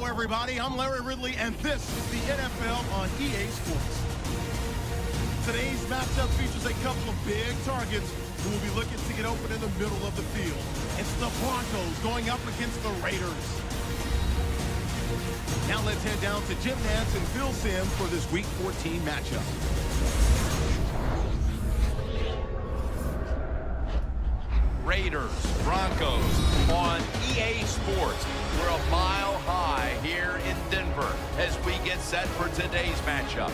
Hello, everybody. I'm Larry Ridley, and this is the NFL on EA Sports. Today's matchup features a couple of big targets who will be looking to get open in the middle of the field. It's the Broncos going up against the Raiders. Now let's head down to Jim Nantz and Phil Simms for this Week 14 matchup. Raiders, Broncos on EA Sports. We're a mile high here in Denver as we get set for today's matchup.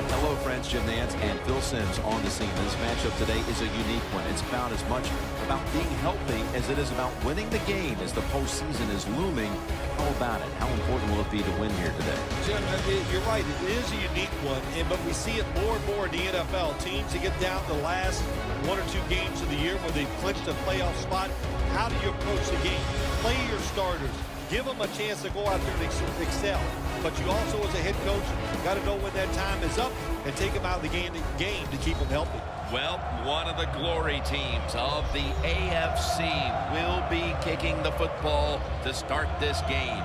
Hello, friends. Jim Nantz and Phil Simms on the scene. This matchup today is a unique one. It's about as much about being healthy as it is about winning the game as the postseason is looming. How about it? How important will it be to win here today? Jim, you're right. It is a unique one, but we see it more and more in the NFL. Teams that get down to the last 1 or 2 games of the year where they've clinched a playoff spot. How do you approach the game? Play your starters. Give them a chance to go out there and excel. But you also, as a head coach, got to know when that time is up and take them out of the game to keep them healthy. Well, one of the glory teams of the AFC will be kicking the football to start this game.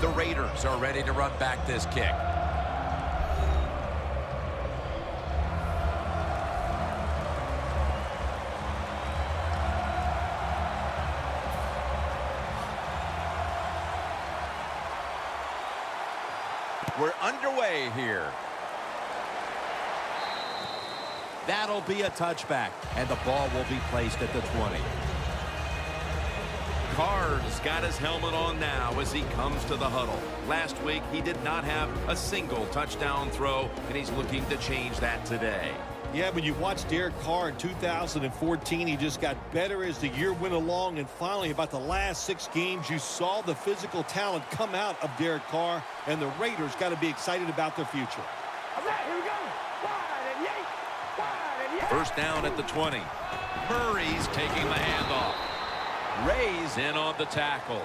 The Raiders are ready to run back this kick. We're underway here. That'll be a touchback, and the ball will be placed at the 20. Carr's got his helmet on now as he comes to the huddle. Last week, he did not have a single touchdown throw, and he's looking to change that today. Yeah, when you watch Derek Carr in 2014, he just got better as the year went along, and finally, about the last 6 games, you saw the physical talent come out of Derek Carr, and the Raiders got to be excited about their future. All right, here we go. First down at the 20. Murray's taking the handoff. Ray's in on the tackle.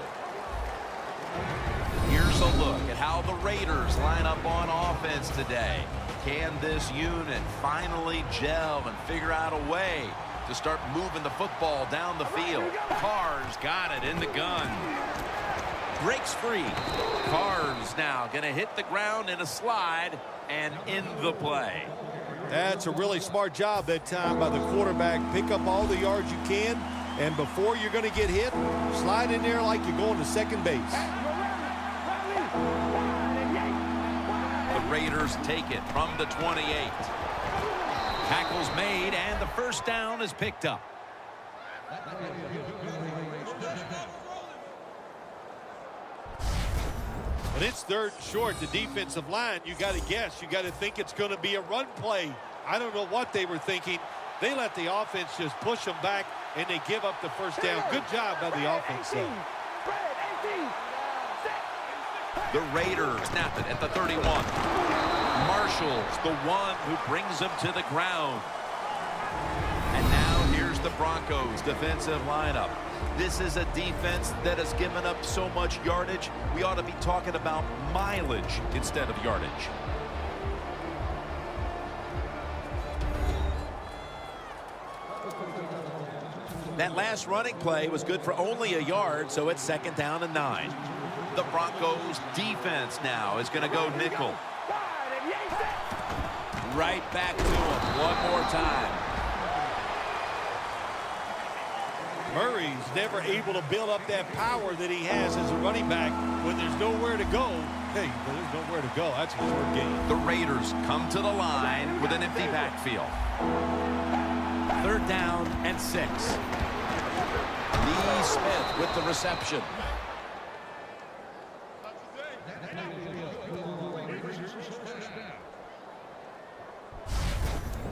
Here's a look at how the Raiders line up on offense today. Can this unit finally gel and figure out a way to start moving the football down the field? Carr's got it in the gun. Breaks free. Carr's now going to hit the ground in a slide and in the play. That's a really smart job that time by the quarterback. Pick up all the yards you can, and before you're going to get hit, slide in there like you're going to second base. The Raiders take it from the 28. Tackle's made, and the first down is picked up. When it's 3rd and short, the defensive line, you got to guess. You got to think it's going to be a run play. I don't know what they were thinking. They let the offense just push them back, and they give up the first down. Good job by the offense, though. The Raiders snap it at the 31. Marshall's the one who brings them to the ground. And now here's the Broncos defensive lineup. This is a defense that has given up so much yardage. We ought to be talking about mileage instead of yardage. That last running play was good for only a yard, so it's 2nd down and 9. The Broncos defense now is going to go nickel. Right back to him one more time. Murray's never able to build up that power that he has as a running back when there's nowhere to go. Hey, there's nowhere to go. That's a short game. The Raiders come to the line with an empty backfield. 3rd down and 6. Lee Smith with the reception.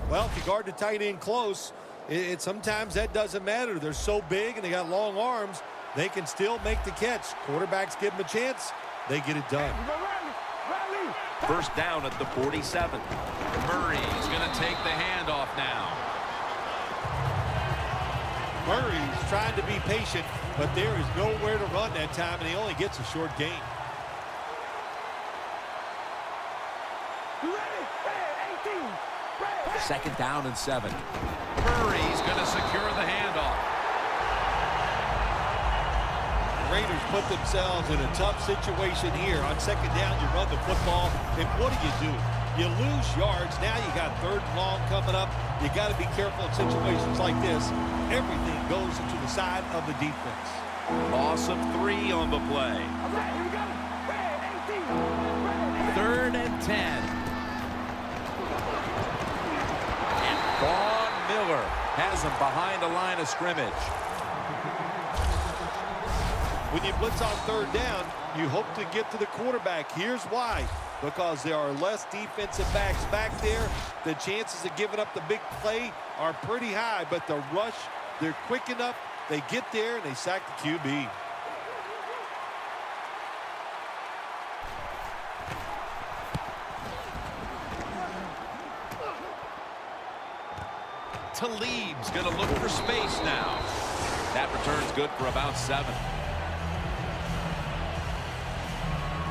Well, if you guard the tight end close, sometimes that doesn't matter. They're so big and they got long arms, they can still make the catch. Quarterbacks give them a chance, they get it done. First down at the 47. Murray's going to take the handoff now. Murray's trying to be patient, but there is nowhere to run that time, and he only gets a short gain. Second down and 7. Murray's going to secure the handoff. Raiders put themselves in a tough situation here. On second down, you run the football, and what do? You lose yards. Now you got third and long coming up. You got to be careful in situations like this. Everything goes into the side of the defense. Loss of 3 on the play. Here we go. Red 18. Third and 10. And Vaughn Miller has him behind the line of scrimmage. When you blitz on third down, you hope to get to the quarterback. Here's why. Because there are less defensive backs back there. The chances of giving up the big play are pretty high, but the rush, they're quick enough. They get there, and they sack the QB. Talib's going to look for space now. That return's good for about 7.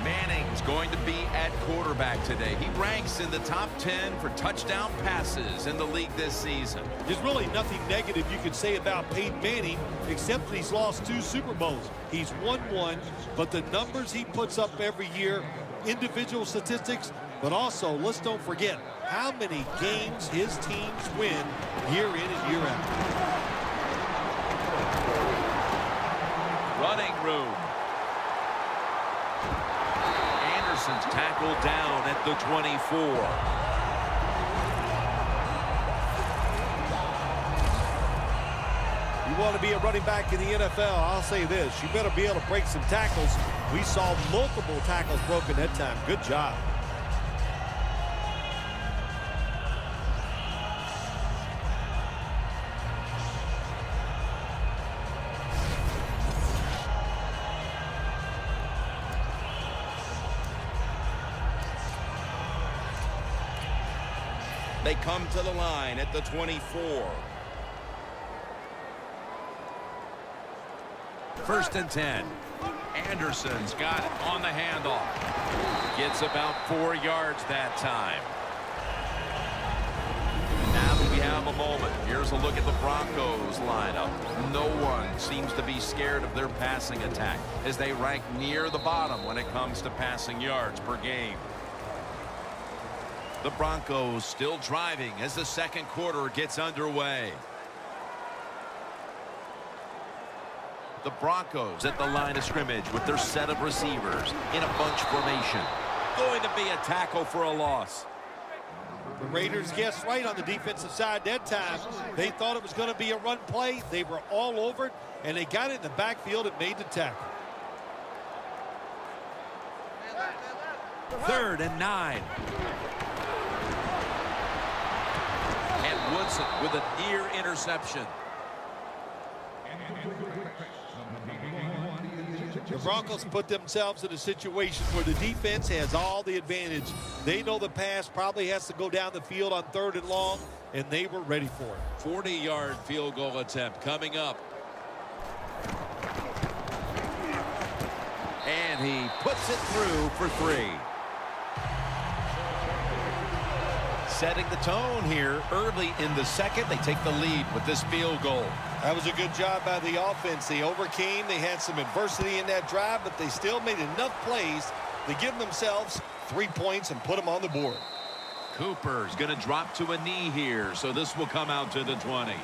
Manning's going to be at quarterback today. He ranks in the top 10 for touchdown passes in the league this season. There's really nothing negative you can say about Peyton Manning, except that he's lost 2 Super Bowls. He's won 1, but the numbers he puts up every year, individual statistics, but also, let's don't forget how many games his teams win year in and year out. Running room. Anderson's tackled down at the 24. You want to be a running back in the NFL, I'll say this. You better be able to break some tackles. We saw multiple tackles broken that time. Good job. They come to the line at the 24. First and 10. Anderson's got it on the handoff. Gets about 4 yards that time. Now that we have a moment, here's a look at the Broncos lineup. No one seems to be scared of their passing attack as they rank near the bottom when it comes to passing yards per game. The Broncos still driving as the second quarter gets underway. The Broncos at the line of scrimmage with their set of receivers in a bunch formation. Going to be a tackle for a loss. The Raiders guessed right on the defensive side that time. They thought it was going to be a run play. They were all over it, and they got it in the backfield and made the tackle. Third and 9. And Woodson with a near interception. The Broncos put themselves in a situation where the defense has all the advantage. They know the pass probably has to go down the field on third and long, and they were ready for it. 40-yard field goal attempt coming up. And he puts it through for 3. Setting the tone here early in the second. They take the lead with this field goal. That was a good job by the offense. They overcame. They had some adversity in that drive, but they still made enough plays to give themselves 3 points and put them on the board. Cooper's going to drop to a knee here, so this will come out to the 20.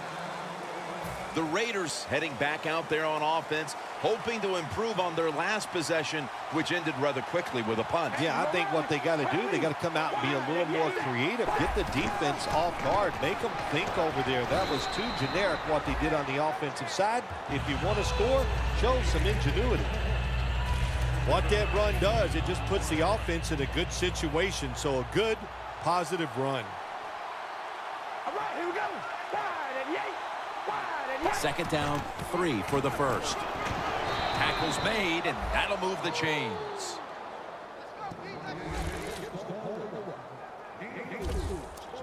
The Raiders heading back out there on offense, hoping to improve on their last possession, which ended rather quickly with a punt. Yeah, I think what they got to do, they got to come out and be a little more creative. Get the defense off guard. Make them think over there. That was too generic what they did on the offensive side. If you want to score, show some ingenuity. What that run does, it just puts the offense in a good situation. So a good, positive run. All right, here we go. Wide and yay. Wide and yay. Second down, 3 for the first. Tackles made, and that'll move the chains.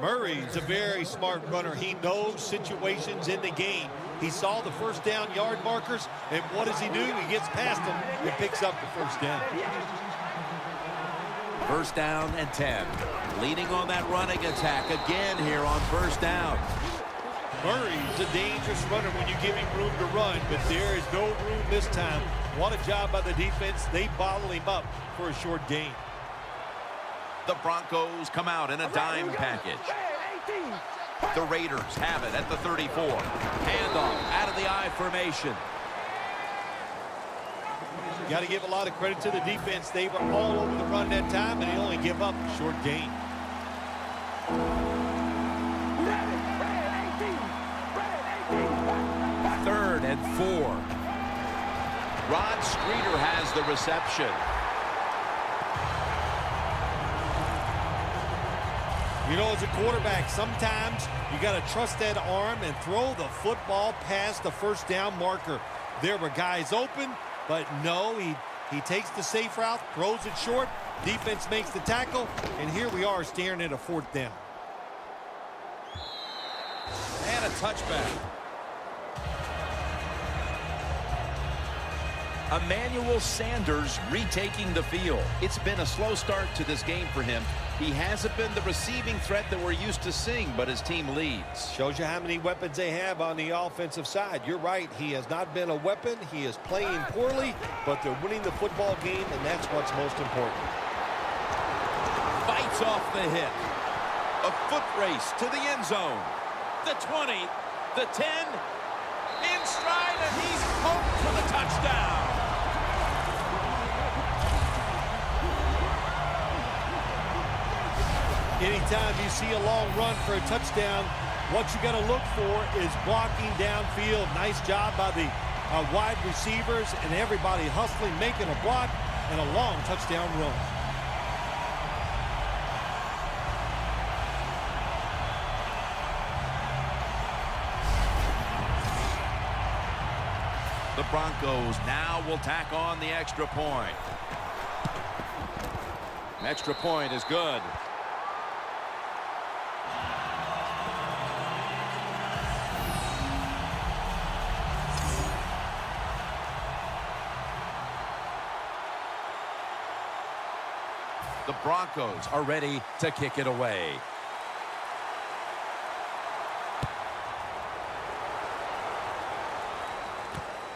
Murray's a very smart runner. He knows situations in the game. He saw the first down yard markers, and what does he do? He gets past them and picks up the first down. First down and 10. Leading on that running attack again here on first down. Murray's a dangerous runner when you give him room to run, but there is no room this time. What a job by the defense. They bottle him up for a short gain. The Broncos come out in a dime package. The Raiders have it at the 34. Handoff out of the I formation. Got to give a lot of credit to the defense. They were all over the run that time, and they only give up a short gain. Third and 4. Rod Streeter has the reception. You know, as a quarterback, sometimes you got to trust that arm and throw the football past the first down marker. There were guys open, but no, he takes the safe route, throws it short, defense makes the tackle, and here we are staring at a 4th down. And a touchback. Emmanuel Sanders retaking the field. It's been a slow start to this game for him. He hasn't been the receiving threat that we're used to seeing, but his team leads. Shows you how many weapons they have on the offensive side. You're right, he has not been a weapon. He is playing poorly, but they're winning the football game, and that's what's most important. Fights off the hit. A foot race to the end zone. The 20, the 10, in stride, and he's home for the touchdown. Anytime you see a long run for a touchdown, what you got to look for is blocking downfield. Nice job by the wide receivers and everybody hustling, making a block, and a long touchdown run. The Broncos now will tack on the extra point. Extra point is good. The Broncos are ready to kick it away.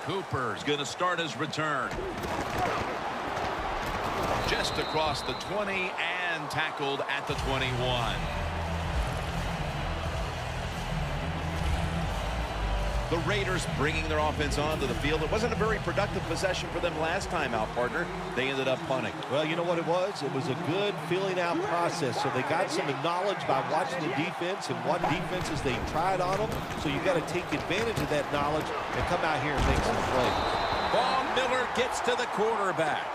Cooper's going to start his return. Just across the 20 and tackled at the 21. The Raiders bringing their offense onto the field. It wasn't a very productive possession for them last time out, partner. They ended up punting. Well, you know what it was? It was a good filling out process. So they got some knowledge by watching the defense and what defenses they tried on them. So you got to take advantage of that knowledge and come out here and make some plays. Von Miller gets to the quarterback.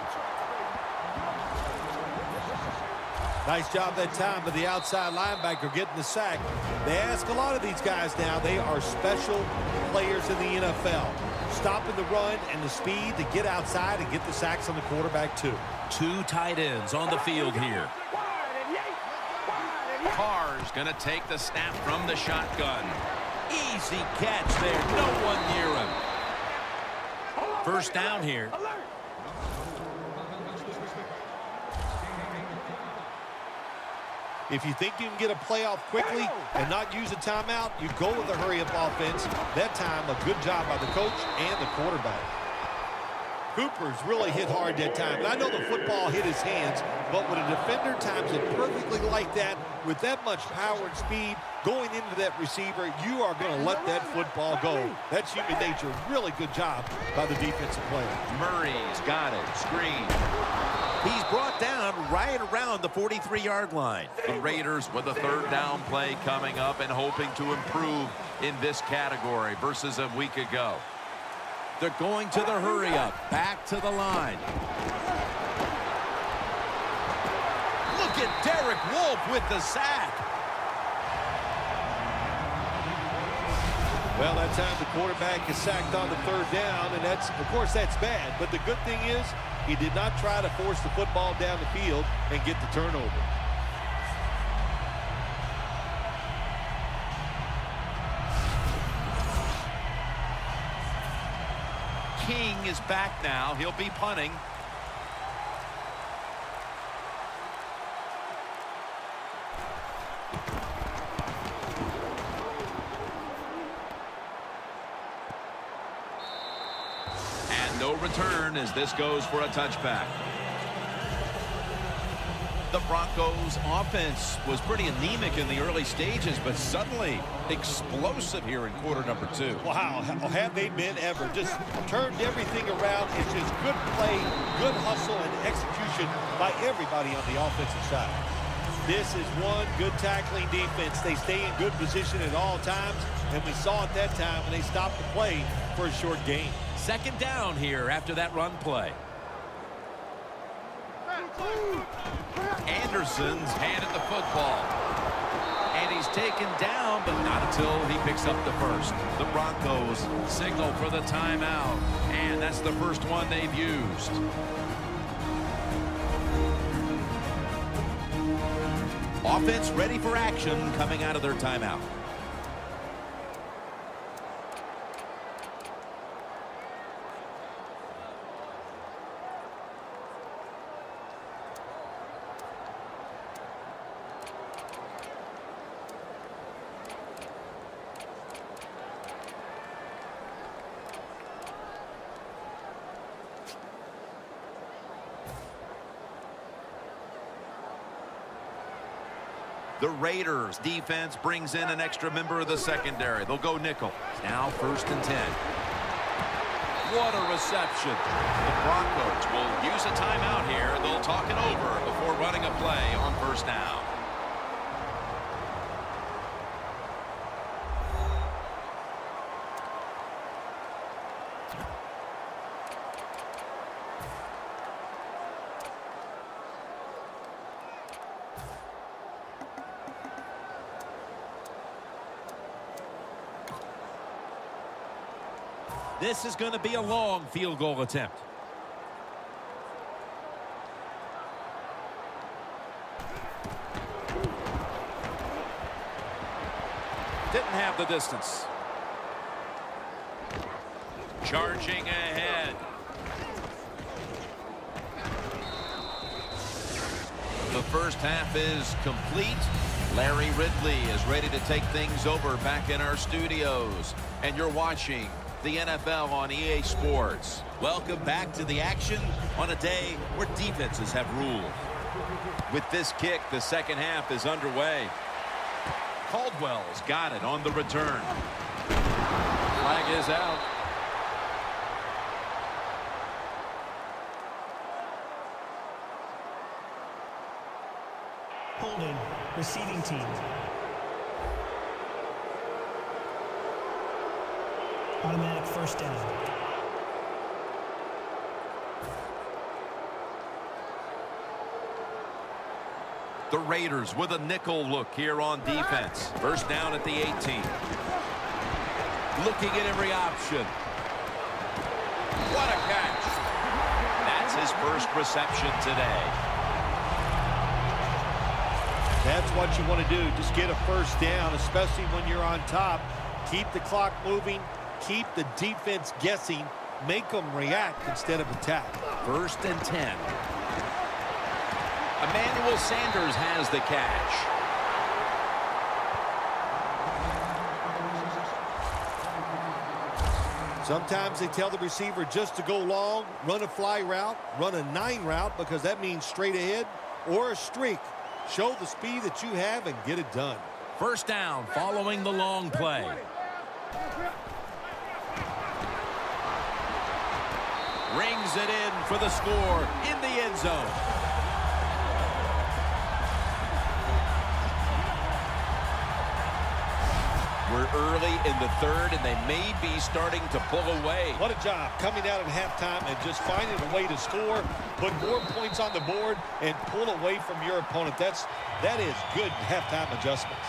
Nice job that time by the outside linebacker getting the sack. They ask a lot of these guys now. They are special players in the NFL. Stopping the run and the speed to get outside and get the sacks on the quarterback too. 2 tight ends on the field here. Carr's going to take the snap from the shotgun. Easy catch there. No one near him. First down here. If you think you can get a playoff quickly and not use a timeout, you go with a hurry-up offense. That time, a good job by the coach and the quarterback. Cooper's really hit hard that time. And I know the football hit his hands, but when a defender times it perfectly like that, with that much power and speed going into that receiver, you are going to let that football go. That's human nature. Really good job by the defensive player. Murray's got it. Screen. He's brought down right around the 43-yard line. The Raiders with a 3rd down play coming up and hoping to improve in this category versus a week ago. They're going to the hurry-up. Back to the line. Look at Derek Wolfe with the sack. Well, that time the quarterback is sacked on the 3rd down, and that's, of course, that's bad. But the good thing is he did not try to force the football down the field and get the turnover. King is back now. He'll be punting. no return as this goes for a touchback. The Broncos offense was pretty anemic in the early stages, but suddenly explosive here in quarter number 2. Wow, have they been ever. Just turned everything around. It's just good play, good hustle, and execution by everybody on the offensive side. This is one good tackling defense. They stay in good position at all times, and we saw at that time when they stopped the play for a short gain. Second down here after that run play. Anderson's handed the football. And he's taken down, but not until he picks up the first. The Broncos signal for the timeout, and that's the first one they've used. Offense ready for action coming out of their timeout. The Raiders defense brings in an extra member of the secondary. They'll go nickel. Now 1st and 10. What a reception. The Broncos will use a timeout here. They'll talk it over before running a play on 1st down. This is going to be a long field goal attempt. Didn't have the distance. Charging ahead. The first half is complete. Larry Ridley is ready to take things over back in our studios. And you're watching the NFL on EA Sports. Welcome back to the action on a day where defenses have ruled. With this kick, the second half is underway. Caldwell's got it on the return. Flag is out. Holding, receiving team. Automatic 1st down. The Raiders with a nickel look here on defense. 1st down at the 18. Looking at every option. What a catch. That's his first reception today. That's what you want to do. Just get a 1st down, especially when you're on top. Keep the clock moving. Keep the defense guessing. Make them react instead of attack. 1st and 10. Emmanuel Sanders has the catch. Sometimes they tell the receiver just to go long, run a fly route, run a 9 route, because that means straight ahead or a streak. Show the speed that you have and get it done. 1st down following the long play. Rings it in for the score in the end zone. We're early in the 3rd, and they may be starting to pull away. What a job coming out at halftime and just finding a way to score, put more points on the board, and pull away from your opponent. That is good halftime adjustments.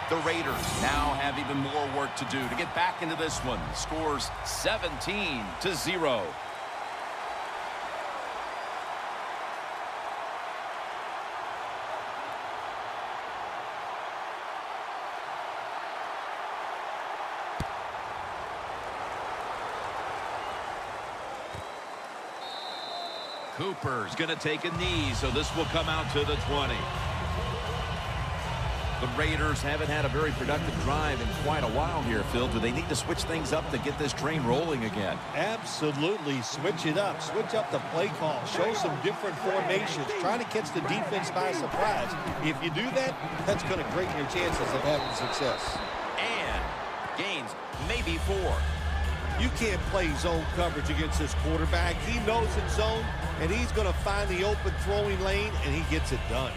The Raiders now have even more work to do to get back into this one. Scores 17-0. Cooper's going to take a knee, so this will come out to the 20. The Raiders haven't had a very productive drive in quite a while here, Phil. Do they need to switch things up to get this train rolling again? Absolutely. Switch it up. Switch up the play call. Show some different formations. Try to catch the defense by surprise. If you do that, that's going to greaten your chances of having success. And gains maybe 4. You can't play zone coverage against this quarterback. He knows it's zone, and he's going to find the open throwing lane, and he gets it done.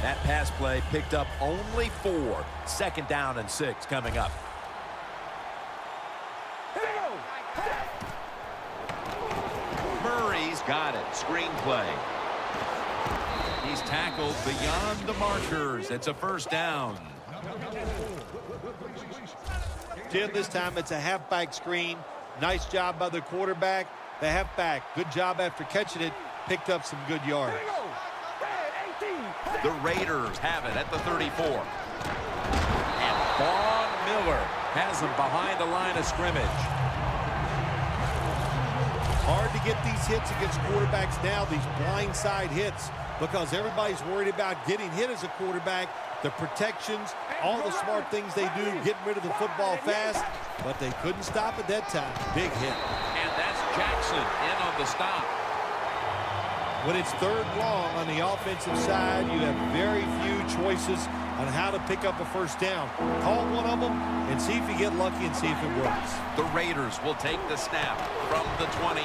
That pass play picked up only 4. 2nd down and 6 coming up. Murray's got it. Screen play. He's tackled beyond the markers. It's a 1st down. Jim, this time it's a halfback screen. Nice job by the quarterback. The halfback, good job after catching it. Picked up some good yards. The Raiders have it at the 34. And Vaughn Miller has them behind the line of scrimmage. Hard to get these hits against quarterbacks now, these blindside hits, because everybody's worried about getting hit as a quarterback, the protections, all the smart things they do, getting rid of the football fast, but they couldn't stop it that time. Big hit. And that's Jackson in on the stop. When it's 3rd long on the offensive side, you have very few choices on how to pick up a 1st down. Call one of them and see if you get lucky and see if it works. The Raiders will take the snap from the 25.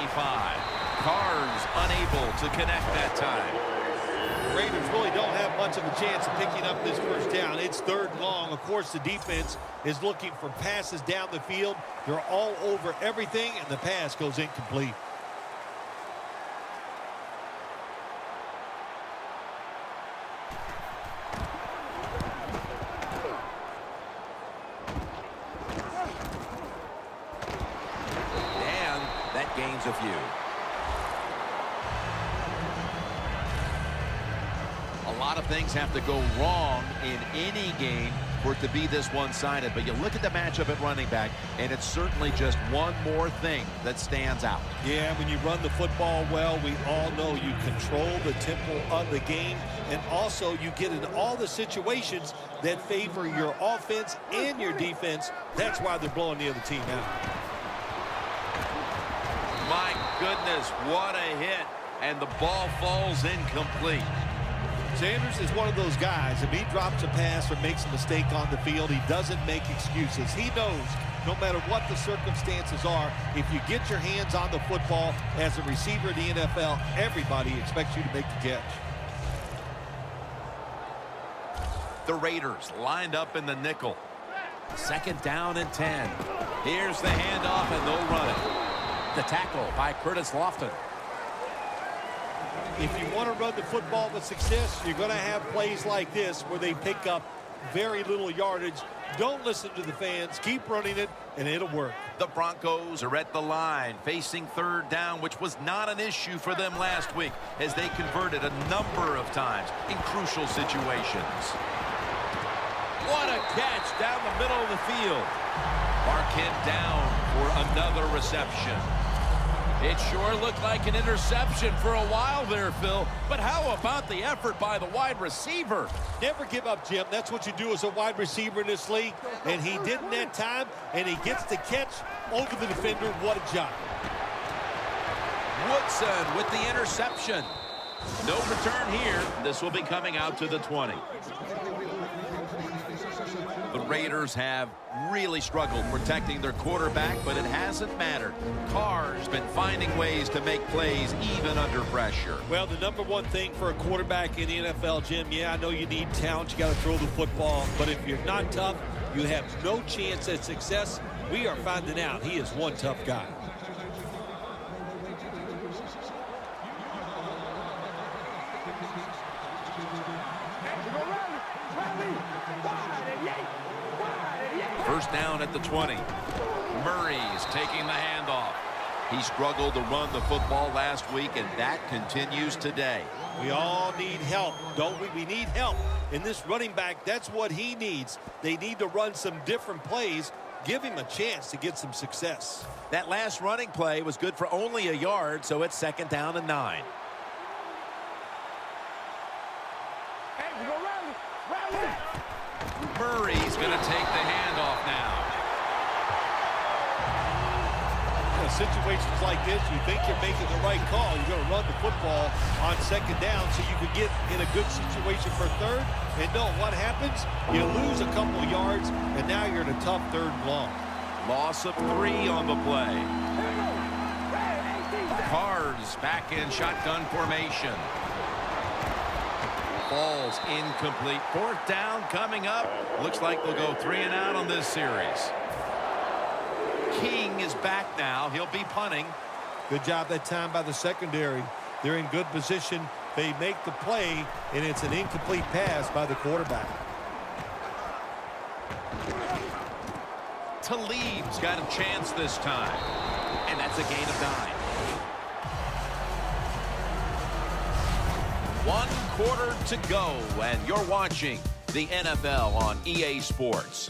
Carr's unable to connect that time. The Raiders really don't have much of a chance of picking up this 1st down. It's 3rd long. Of course, the defense is looking for passes down the field. They're all over everything, and the pass goes incomplete. Gains a few. A lot of things have to go wrong in any game for it to be this one-sided, but you look at the matchup at running back, and it's certainly just one more thing that stands out. Yeah, when you run the football well, we all know you control the tempo of the game, and also you get in all the situations that favor your offense and your defense. That's why they're blowing the other team out. My goodness, what a hit. And the ball falls incomplete. Sanders is one of those guys. If he drops a pass or makes a mistake on the field, he doesn't make excuses. He knows no matter what the circumstances are, if you get your hands on the football as a receiver in the NFL, everybody expects you to make the catch. The Raiders lined up in the nickel. 2nd down and 10. Here's the handoff, and they'll run it. The tackle by Curtis Lofton. If you want to run the football with success, you're going to have plays like this where they pick up very little yardage. Don't listen to the fans. Keep running it, and it'll work. The Broncos are at the line, facing 3rd down, which was not an issue for them last week as they converted a number of times in crucial situations. What a catch down the middle of the field. Mark him down for another reception. It sure looked like an interception for a while there, Phil. But how about the effort by the wide receiver? Never give up, Jim. That's what you do as a wide receiver in this league. And he didn't that time, and he gets the catch over the defender. What a job. Woodson with the interception. No return here. This will be coming out to the 20. The Raiders have really struggled protecting their quarterback, but it hasn't mattered. Carr's been finding ways to make plays even under pressure. Well, the number one thing for a quarterback in the NFL, Jim, yeah, I know you need talent. You got to throw the football. But if you're not tough, you have no chance at success. We are finding out he is one tough guy. First down at the 20. Murray's taking the handoff. He struggled to run the football last week, and that continues today. We all need help, don't we? We need help. In this running back, that's what he needs. They need to run some different plays. Give him a chance to get some success. That last running play was good for only a yard, so it's 2nd down and 9. Murray's going to take the handoff now. In situations like this, you think you're making the right call. You're going to run the football on second down so you can get in a good situation for third. And no, what happens? You lose a couple yards, and now you're in a tough third and long. Loss of 3 on the play. Carr's back in shotgun formation. Falls incomplete. 4th down coming up. Looks like they'll go 3 and out on this series. King is back now. He'll be punting. Good job that time by the secondary. They're in good position. They make the play, and it's an incomplete pass by the quarterback. Talib's got a chance this time. And that's a gain of 9. 1 quarter to go, and you're watching the NFL on EA Sports.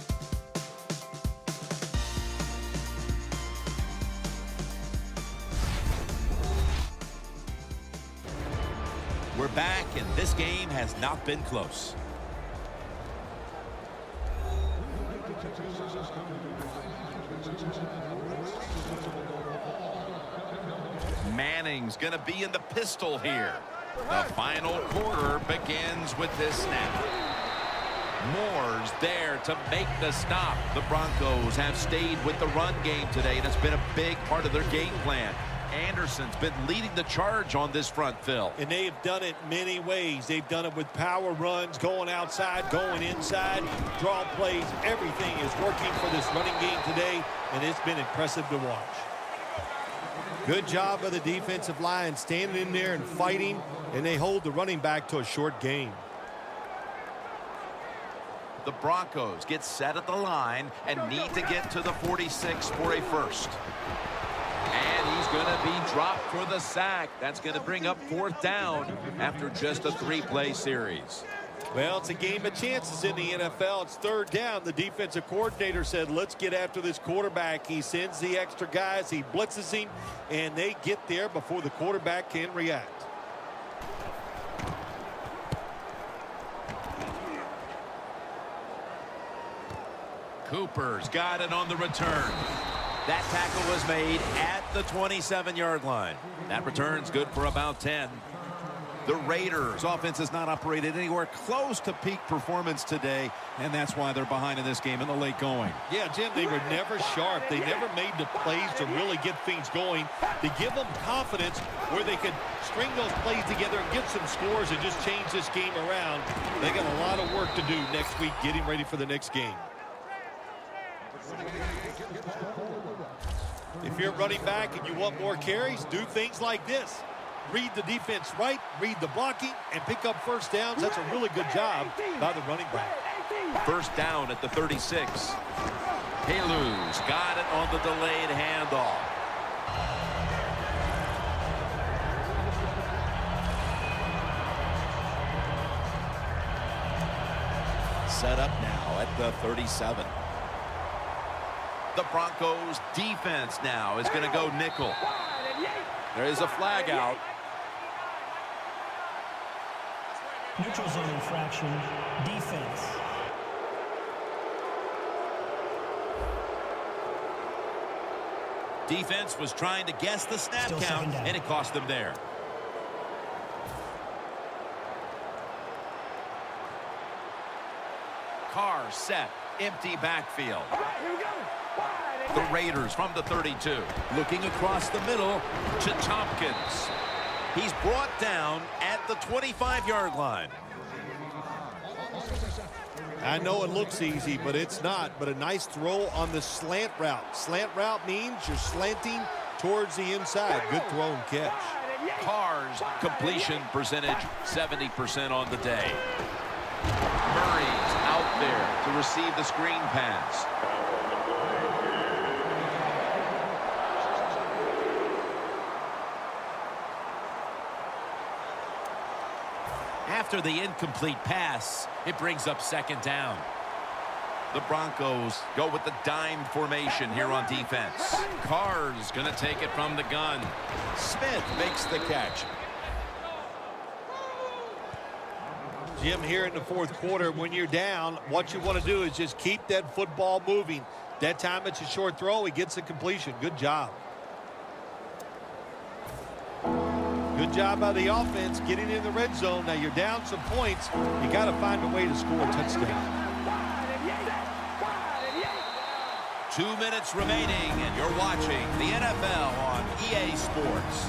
We're back, and this game has not been close. Manning's going to be in the pistol here. The final quarter begins with this snap. Moore's there to make the stop. The Broncos have stayed with the run game today, and it's been a big part of their game plan. Anderson's been leading the charge on this front, Phil. And they have done it many ways. They've done it with power runs, going outside, going inside, draw plays. Everything is working for this running game today, and it's been impressive to watch. Good job by the defensive line standing in there and fighting, and they hold the running back to a short gain. The Broncos get set at the line and need to get to the 46 for a first. And he's going to be dropped for the sack. That's going to bring up 4th down after just a 3-play series. Well, it's a game of chances in the NFL. It's 3rd down. The defensive coordinator said, let's get after this quarterback. He sends the extra guys. He blitzes him, and they get there before the quarterback can react. Cooper's got it on the return. That tackle was made at the 27-yard line. That return's good for about 10. The Raiders' offense has not operated anywhere close to peak performance today, and that's why they're behind in this game in the late going. Yeah, Jim, they were never sharp. They never made the plays to really get things going, to give them confidence where they could string those plays together and get some scores and just change this game around. They got a lot of work to do next week getting ready for the next game. If you're running back and you want more carries, do things like this. Read the defense right, read the blocking, and pick up first downs. That's a really good job by the running back. 1st down at the 36. Halu's got it on the delayed handoff. Set up now at the 37. The Broncos defense now is going to go nickel. There is a flag out. Neutral zone infraction, defense. Defense was trying to guess the snap Still count, and it cost them there. Carr set, empty backfield. The Raiders from the 32. Looking across the middle to Tompkins. He's brought down at the 25-yard line. I know it looks easy, but it's not. But a nice throw on the slant route. Slant route means you're slanting towards the inside. Good throw and catch. Carr's completion percentage 70% on the day. Murray's out there to receive the screen pass. After the incomplete pass, it brings up 2nd down. The Broncos go with the dime formation here on defense. Carr's going to take it from the gun. Smith makes the catch. Jim, here in the fourth quarter, when you're down, what you want to do is just keep that football moving. That time it's a short throw. He gets the completion. Good job. Good job by the offense getting in the red zone. Now you're down some points. You got to find a way to score a touchdown. 2 minutes remaining, and you're watching the NFL on EA Sports.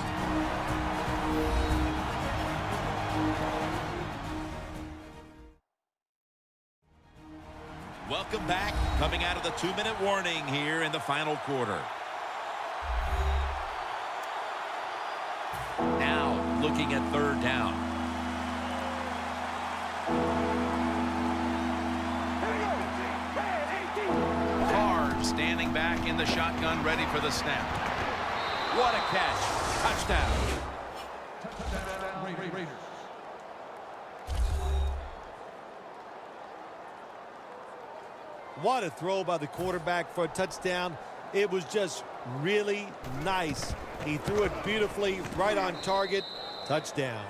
Welcome back. Coming out of the 2-minute warning here in the final quarter. Now looking at third down. Carr standing back in the shotgun, ready for the snap. What a catch. Touchdown. What a throw by the quarterback for a touchdown. It was just really nice. He threw it beautifully, right on target. Touchdown.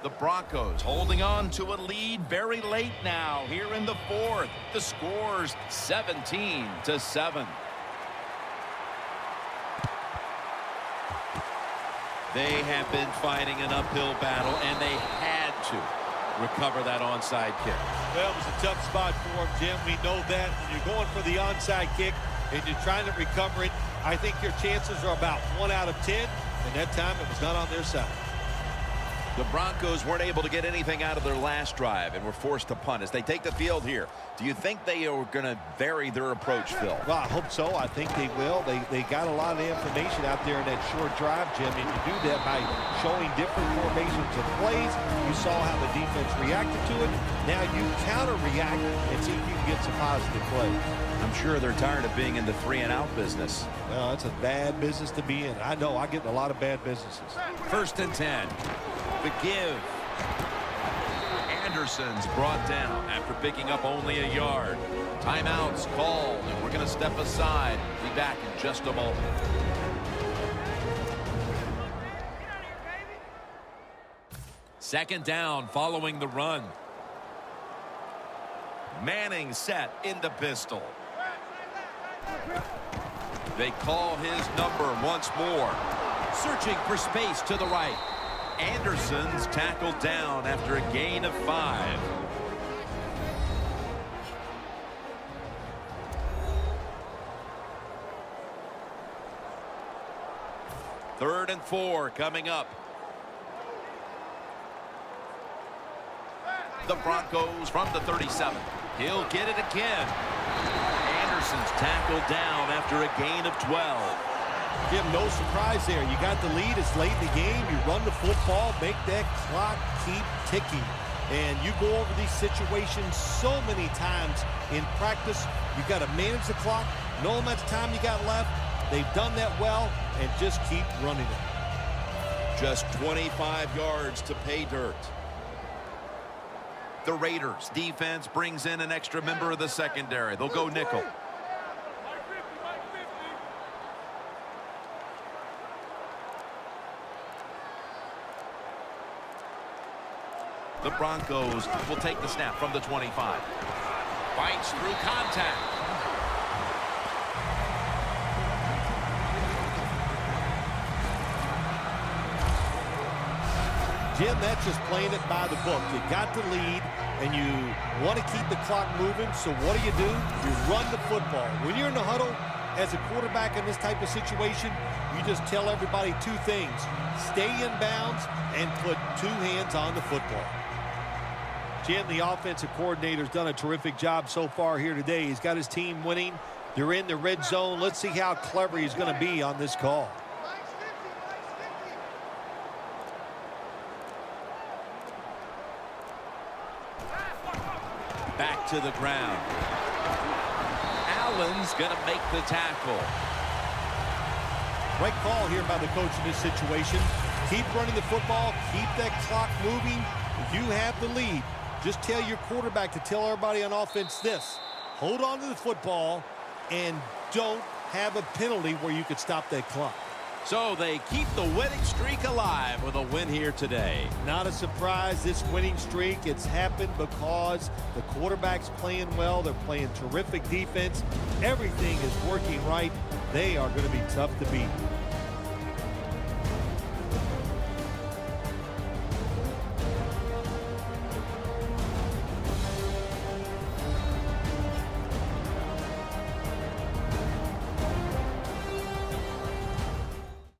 The Broncos holding on to a lead very late now here in the fourth. The score's 17-7. They have been fighting an uphill battle, and they had to recover that onside kick. Well, it was a tough spot for him, Jim. We know that. When you're going for the onside kick and you're trying to recover it, I think your chances are about 1 out of 10, and that time it was not on their side. The Broncos weren't able to get anything out of their last drive and were forced to punt as they take the field here. Do you think they are going to vary their approach, Phil? Well, I hope so. I think they will. They got a lot of information out there in that short drive, Jim, and you do that by showing different formations of plays. You saw how the defense reacted to it. Now you counter-react and see if you can get some positive plays. I'm sure they're tired of being in the 3-and-out business. Well, it's a bad business to be in. I know. I get in a lot of bad businesses. 1st and 10. The give. Anderson's brought down after picking up only a yard. Timeout's called, and we're going to step aside. Be back in just a moment. Second down following the run. Manning set in the pistol. They call his number once more. Searching for space to the right. Anderson's tackled down after a gain of 5. Third and 4 coming up. The Broncos from the 37. He'll get it again. Anderson's tackled down after a gain of 12. Jim, no surprise there. You got the lead. It's late in the game. You run the football, make that clock keep ticking. And you go over these situations so many times in practice. You got to manage the clock, know how much time you got left. They've done that well, and just keep running it. Just 25 yards to pay dirt. The Raiders defense brings in an extra member of the secondary. They'll go nickel. The Broncos will take the snap from the 25. Fights through contact. Jim, that's just playing it by the book. You got the lead, and you want to keep the clock moving, so what do? You run the football. When you're in the huddle, as a quarterback in this type of situation, you just tell everybody 2 things. Stay in bounds and put 2 hands on the football. Jim, the offensive coordinator's done a terrific job so far here today. He's got his team winning. They're in the red zone. Let's see how clever he's going to be on this call. Back to the ground. Allen's going to make the tackle. Right call here by the coach in this situation. Keep running the football. Keep that clock moving. You have the lead. Just tell your quarterback to tell everybody on offense this. Hold on to the football and don't have a penalty where you could stop that clock. So they keep the winning streak alive with a win here today. Not a surprise, this winning streak. It's happened because the quarterback's playing well. They're playing terrific defense. Everything is working right. They are going to be tough to beat.